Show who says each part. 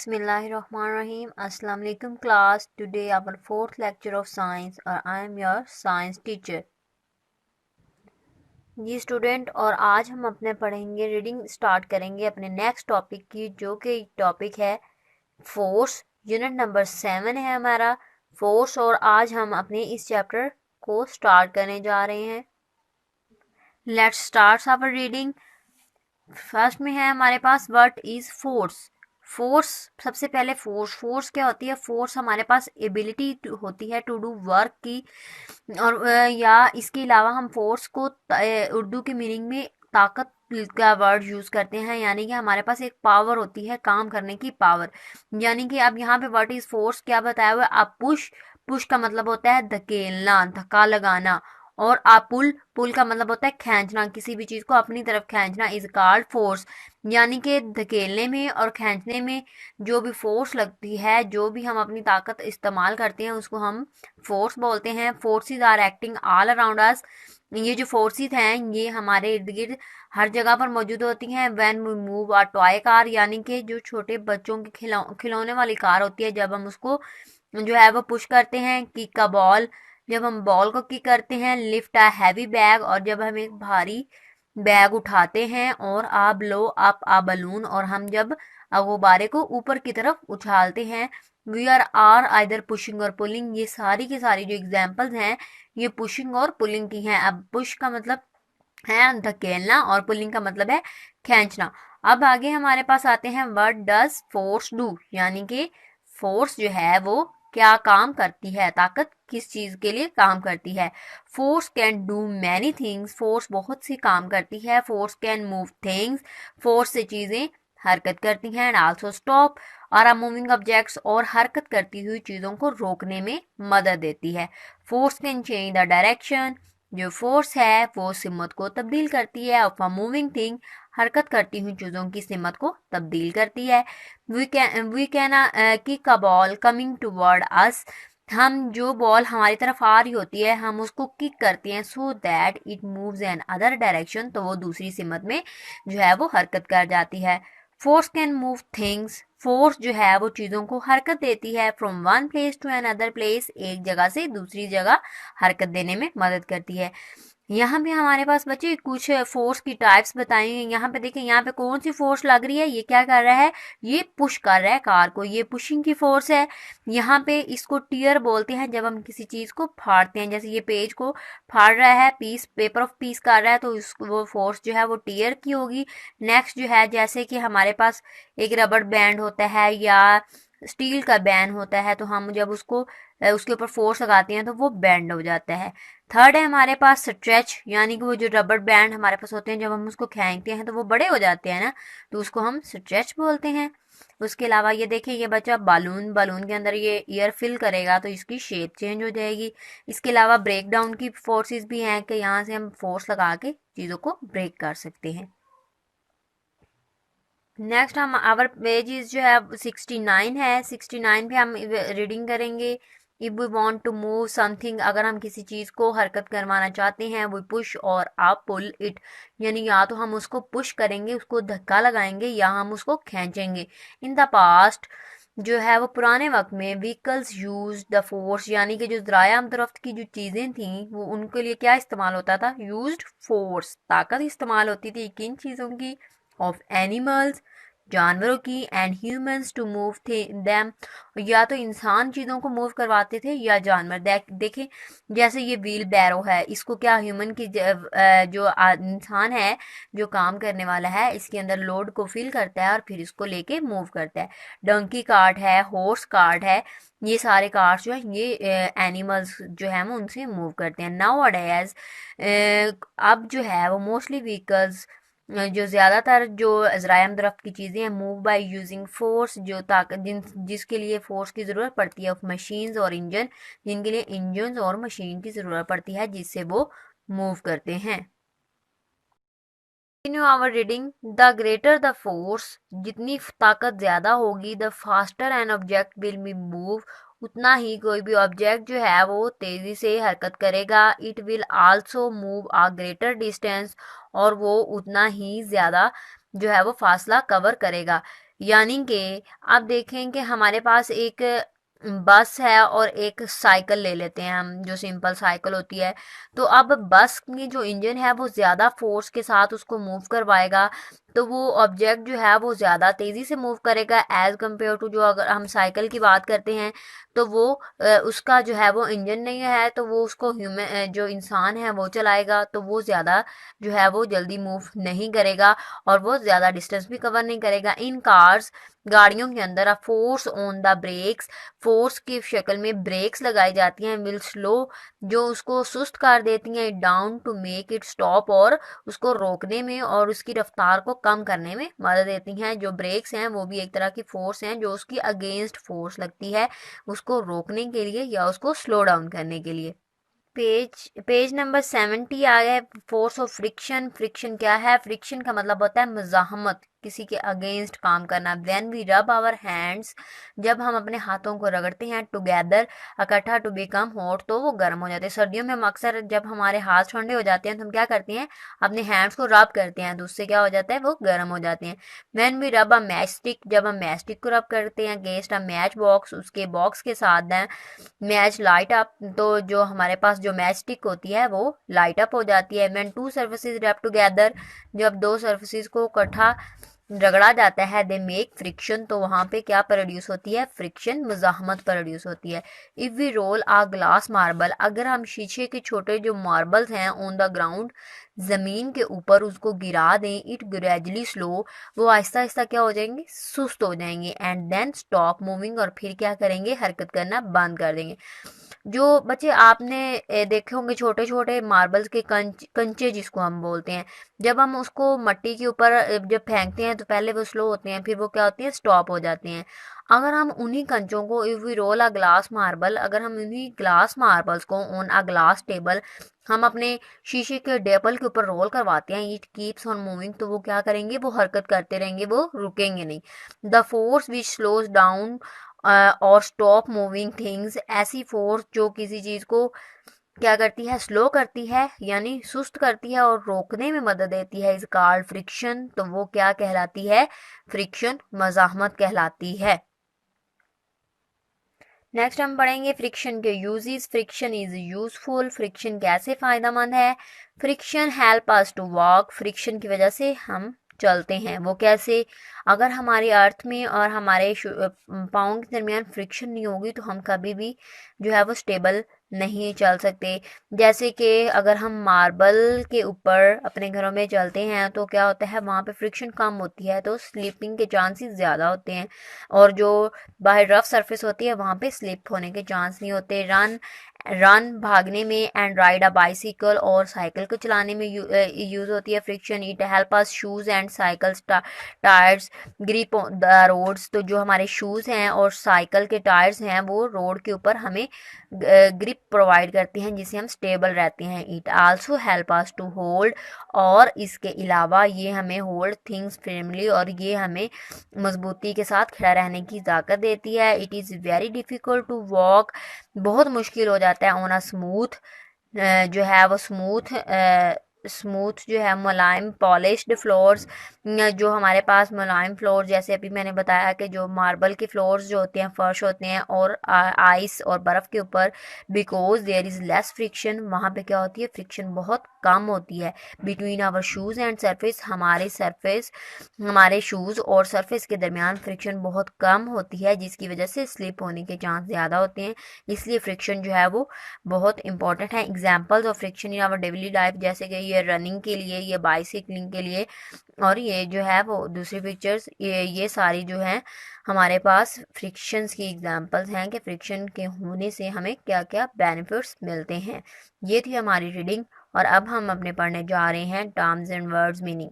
Speaker 1: Bismillahirrahmanirrahim. Assalamu alaikum class. Today our fourth lecture of science और I am your science teacher. जी student, और आज हम अपने पढ़ेंगे रीडिंग स्टार्ट करेंगे अपने नेक्स्ट टॉपिक की, जो कि टॉपिक है फोर्स। यूनिट नंबर 7 है हमारा फोर्स, और आज हम अपने इस चैप्टर को स्टार्ट करने जा रहे हैं। Let's start our reading. First में है हमारे पास व्हाट इज फोर्स। फोर्स, सबसे पहले फोर्स क्या होती है। फोर्स हमारे पास एबिलिटी होती है टू डू वर्क की, और या इसके अलावा हम फोर्स को उर्दू के मीनिंग में ताकत का वर्ड यूज करते हैं, यानी कि हमारे पास एक पावर होती है, काम करने की पावर। यानी कि अब यहाँ पे व्हाट इज फोर्स क्या बताया हुआ है। अब पुश का मतलब होता है धकेलना, धक्का लगाना, और पुल पुल का मतलब होता है खींचना, किसी भी चीज को अपनी तरफ खींचना इज कॉल्ड फोर्स। यानी कि धकेलने में और खींचने में जो भी फोर्स लगती है, जो भी हम अपनी ताकत इस्तेमाल करते हैं, उसको हम फोर्स बोलते हैं। Forces are acting all around us. ये जो फोर्सेस हैं ये हमारे इर्द गिर्द हर जगह पर मौजूद होती हैं। When we move a toy car, यानी कि जो छोटे बच्चों की खिलौने वाली कार होती है, जब हम उसको जो है वो पुश करते हैं। किक का बॉल, जब हम बॉल को किक करते हैं। लिफ्ट अ हैवी बैग, और जब हम एक भारी बैग उठाते हैं। और ब्लो अप अ बलून, और हम जब गुब्बारे को ऊपर की तरफ उछालते हैं। वी आर आइदर पुशिंग और पुलिंग। ये सारी की सारी जो एग्जाम्पल्स हैं ये पुशिंग और पुलिंग की हैं। अब पुश का मतलब है धकेलना, और पुलिंग का मतलब है खींचना। अब आगे हमारे पास आते हैं व्हाट डज फोर्स डू, यानी कि फोर्स जो है वो क्या काम करती है, ताकत किस चीज के लिए काम करती है। Force can do many things, force बहुत सी काम करती है। Force can move things, force से चीजें हरकत करती हैं। एंड आल्सो स्टॉप और मूविंग ऑब्जेक्ट्स, और हरकत करती हुई चीजों को रोकने में मदद देती है। Force can change the direction, जो फोर्स है वो सिमत को तब्दील करती है। और मूविंग थिंग, हरकत करती हुई चीजों की सिमत को तब्दील करती है। We can kick a ball coming toward us, हम जो बॉल हमारी तरफ आ रही होती है हम उसको किक करते हैं, so that it moves in other direction, तो वो दूसरी सिमत में जो है वो हरकत कर जाती है। Force can move things, force जो है वो चीज़ों को हरकत देती है। From one place to another place, एक जगह से दूसरी जगह हरकत देने में मदद करती है। यहाँ पे हमारे पास बच्चे कुछ फोर्स की टाइप्स बताएंगे। यहाँ पे देखिए, यहाँ पे कौन सी फोर्स लग रही है, ये क्या कर रहा है, ये पुश कर रहा है कार को, ये पुशिंग की फोर्स है। यहाँ पे इसको टीयर बोलते हैं, जब हम किसी चीज को फाड़ते हैं, जैसे ये पेज को फाड़ रहा है, पीस पेपर ऑफ पीस कर रहा है, तो वो फोर्स जो है वो टीयर की होगी। नेक्स्ट जो है, जैसे कि हमारे पास एक रबड़ बैंड होता है या स्टील का बैंड होता है, तो हम जब उसको उसके ऊपर फोर्स लगाते हैं तो वो बेंड हो जाता है। थर्ड है हमारे पास स्ट्रेच, यानी कि वो जो रबर बैंड हमारे पास होते हैं, जब हम उसको खींचते हैं तो वो बड़े हो जाते हैं ना, तो उसको हम स्ट्रेच बोलते हैं। उसके अलावा ये देखिए, ये बच्चा बालून, बालून के अंदर ये एयर फिल करेगा तो इसकी शेप चेंज हो जाएगी। इसके अलावा ब्रेक डाउन की फोर्सेस भी हैं कि यहाँ से हम फोर्स लगा के चीज़ों को ब्रेक कर सकते हैं। नेक्स्ट हम आवर पेजेस जो है 69 है, 69 पे हम रीडिंग करेंगे। If we want to move something, अगर हम किसी चीज को हरकत करवाना चाहते हैं, वी पुश और आप पुल इट, यानी या तो हम उसको पुश करेंगे, उसको धक्का लगाएंगे, या हम उसको खींचेंगे। इन द पास्ट जो है वो पुराने वक्त में व्हीकल्स यूज द फोर्स, यानी कि जो ज़राए आमदरफ्त की जो चीज़ें थी वो उनके लिए क्या इस्तेमाल होता था, यूज्ड फोर्स, ताकत इस्तेमाल होती थी किन चीज़ों की, ऑफ एनिमल्स, जानवरों की, and humans to move them, या तो इंसान चीज़ों को मूव करवाते थे या जानवर। देखें, जैसे ये व्हील बैरो है, इसको क्या ह्यूमन की जो इंसान है जो काम करने वाला है, इसके अंदर लोड को फिल करता है और फिर इसको लेके मूव करता है। डंकी कार्ट है, हॉर्स कार्ट है, ये सारे कार्स जो है ये एनिमल्स जो है वो उनसे मूव करते हैं। नाउ अडेज अब जो है वो मोस्टली व्हीकल्स, जो ज़्यादातर जो ज़राए दरख्त की चीज़ें हैं, मूव बाय यूजिंग फोर्स, जो ताकत जिसके लिए फोर्स की ज़रूरत पड़ती है, ऑफ मशीन्स और इंजन, जिनके लिए इंजन और मशीन की ज़रूरत पड़ती है जिससे वो मूव करते हैं। Continue our reading. The greater the force, जितनी ताकत ज़्यादा होगी, the faster an object will be move, उतना ही कोई भी ऑब्जेक्ट जो है वो तेज़ी से हरकत करेगा। It will also move a greater distance, और वो उतना ही ज़्यादा जो है वो फासला कवर करेगा। यानी कि आप देखें कि हमारे पास एक बस है और एक साइकिल ले लेते हैं हम, जो सिंपल साइकिल होती है। तो अब बस की जो इंजन है वो ज़्यादा फोर्स के साथ उसको मूव करवाएगा, तो वो ऑब्जेक्ट जो है वो ज़्यादा तेज़ी से मूव करेगा एज़ कम्पेयर टू जो अगर हम साइकिल की बात करते हैं तो वो उसका जो है वो इंजन नहीं है, तो वो उसको ह्यूमन जो इंसान है वो चलाएगा, तो वो ज़्यादा जो है वो जल्दी मूव नहीं करेगा और वो ज़्यादा डिस्टेंस भी कवर नहीं करेगा। इन कार्स, गाड़ियों के अंदर a force on the brakes, force की शक्ल में ब्रेक्स लगाई जाती हैं, विल स्लो, जो उसको सुस्त कर देती हैं, down to make it stop, और उसको रोकने में और उसकी रफ्तार को कम करने में मदद देती हैं। जो ब्रेक्स हैं वो भी एक तरह की फोर्स हैं जो उसकी अगेंस्ट फोर्स लगती है उसको रोकने के लिए या उसको स्लो डाउन करने के लिए। पेज नंबर 70 आ गया है, फोर्स ऑफ फ्रिक्शन। फ्रिक्शन क्या है? फ्रिक्शन का मतलब होता है मज़ाहमत, किसी के अगेंस्ट काम करना। व्हेन वी रब आवर हैंड्स, जब हम अपने हाथों को रगड़ते हैं, टुगेदर, इकट्ठा, टू बिकम हॉट, तो वो गर्म हो जाते हैं। सर्दियों में हम अक्सर जब हमारे हाथ ठंडे हो जाते हैं तो हम क्या करते हैं, अपने हैंड्स को रब करते हैं, तो उससे क्या हो जाता है, वो गर्म हो जाते हैं। व्हेन वी रब अ मैच स्टिक, जब हम मैच स्टिक को रब करते हैं, अगेंस्ट अ मैच बॉक्स, उसके बॉक्स के साथ दें, मैच लाइट अप, तो जो हमारे पास जो मैच स्टिक होती है वो लाइट अप हो जाती है। व्हेन टू सर्फेसिस रब टुगेदर, जब दो सर्फेसिस को इकट्ठा रगड़ा जाता है, दे मेक फ्रिक्शन, तो वहाँ पे क्या प्रोड्यूस होती है, फ्रिक्शन, मुज़ाहमत प्रोड्यूस होती है। If we roll a glass marble, अगर हम शीशे के छोटे जो मार्बल्स हैं ऑन द ग्राउंड, ज़मीन के ऊपर उसको गिरा दें, इट ग्रेजुअली स्लो, वो आहिस्ता आहिस्ता क्या हो जाएंगे, सुस्त हो जाएंगे, एंड देन स्टॉप मूविंग, और फिर क्या करेंगे, हरकत करना बंद कर देंगे। जो बच्चे आपने देखे होंगे छोटे छोटे मार्बल्स के कंचे जिसको हम बोलते हैं, जब हम उसको मट्टी के ऊपर जब फेंकते हैं तो पहले वो स्लो होते हैं, फिर वो क्या होती है, स्टॉप हो जाते हैं। अगर हम उन्हीं कंचों को, if we roll a glass marble, अगर हम उन्हीं ग्लास मार्बल्स को ऑन अ ग्लास टेबल, हम अपने शीशे के टेबल के ऊपर रोल करवाते हैं, इट कीप्स ऑन मूविंग, तो वो क्या करेंगे, वो हरकत करते रहेंगे, वो रुकेंगे नहीं। The force which slows down और स्टॉप मूविंग थिंग्स, ऐसी फोर्स जो किसी चीज़ को क्या करती है, स्लो करती है यानी सुस्त करती है और रोकने में मदद देती है, इज कॉल्ड फ्रिक्शन, तो वो क्या कहलाती है, फ्रिक्शन, मज़ाहमत कहलाती है। नेक्स्ट हम पढ़ेंगे फ्रिक्शन के uses. Friction is useful, friction कैसे फ़ायदेमंद है। Friction help us to walk, friction की वजह से हम चलते हैं। वो कैसे? अगर हमारे अर्थ में और हमारे पाँव के दरमियान फ्रिक्शन नहीं होगी तो हम कभी भी जो है वो स्टेबल नहीं चल सकते। जैसे कि अगर हम मार्बल के ऊपर अपने घरों में चलते हैं तो क्या होता है, वहाँ पे फ्रिक्शन कम होती है तो स्लिपिंग के चांसेस ज़्यादा होते हैं, और जो बाहर रफ सरफेस होती है वहाँ पे स्लिप होने के चांस नहीं होते। रन भागने में, एंड राइड अ बाइसिकल, और साइकिल को चलाने में यूज़ होती है friction. It help us shoes and cycles tyres grip the roads, तो जो हमारे शूज़ हैं और साइकिल के टायर्स हैं वो रोड के ऊपर हमें ग्रिप प्रोवाइड करती हैं जिससे हम स्टेबल रहते हैं। It also help us to hold, और इसके अलावा ये हमें होल्ड थिंग्स फर्मली, और ये हमें मजबूती के साथ खड़ा रहने की ताकत देती है। It is very difficult to walk, बहुत मुश्किल हो जाता है ऑन अ स्मूथ, जो है वो स्मूथ जो है मुलायम पॉलिश्ड फ्लोर्स, जो हमारे पास मुलायम फ्लोर, जैसे अभी मैंने बताया कि जो मार्बल के फ्लोर्स जो होते हैं, फर्श होते हैं, और आइस और बर्फ़ के ऊपर, because there is less friction, वहाँ पे क्या होती है, फ्रिक्शन बहुत कम होती है। Between our shoes and surface, हमारे शूज़ और सरफेस के दरमियान फ्रिक्शन बहुत कम होती है, जिसकी वजह से स्लिप होने के चांस ज़्यादा होते हैं। इसलिए फ्रिक्शन जो है वो बहुत इंपॉर्टेंट है। Examples of friction in our daily life, जैसे कि ये रनिंग के लिए, ये बाइसिकलिंग के लिए, और ये जो है वो दूसरी पिक्चर्स, ये सारी जो हैं हमारे पास फ्रिक्शंस की एग्जांपल्स हैं कि फ्रिक्शन के होने से हमें क्या क्या बेनिफिट्स मिलते हैं। ये थी हमारी रीडिंग, और अब हम अपने पढ़ने जा रहे हैं टर्म्स एंड वर्ड्स मीनिंग।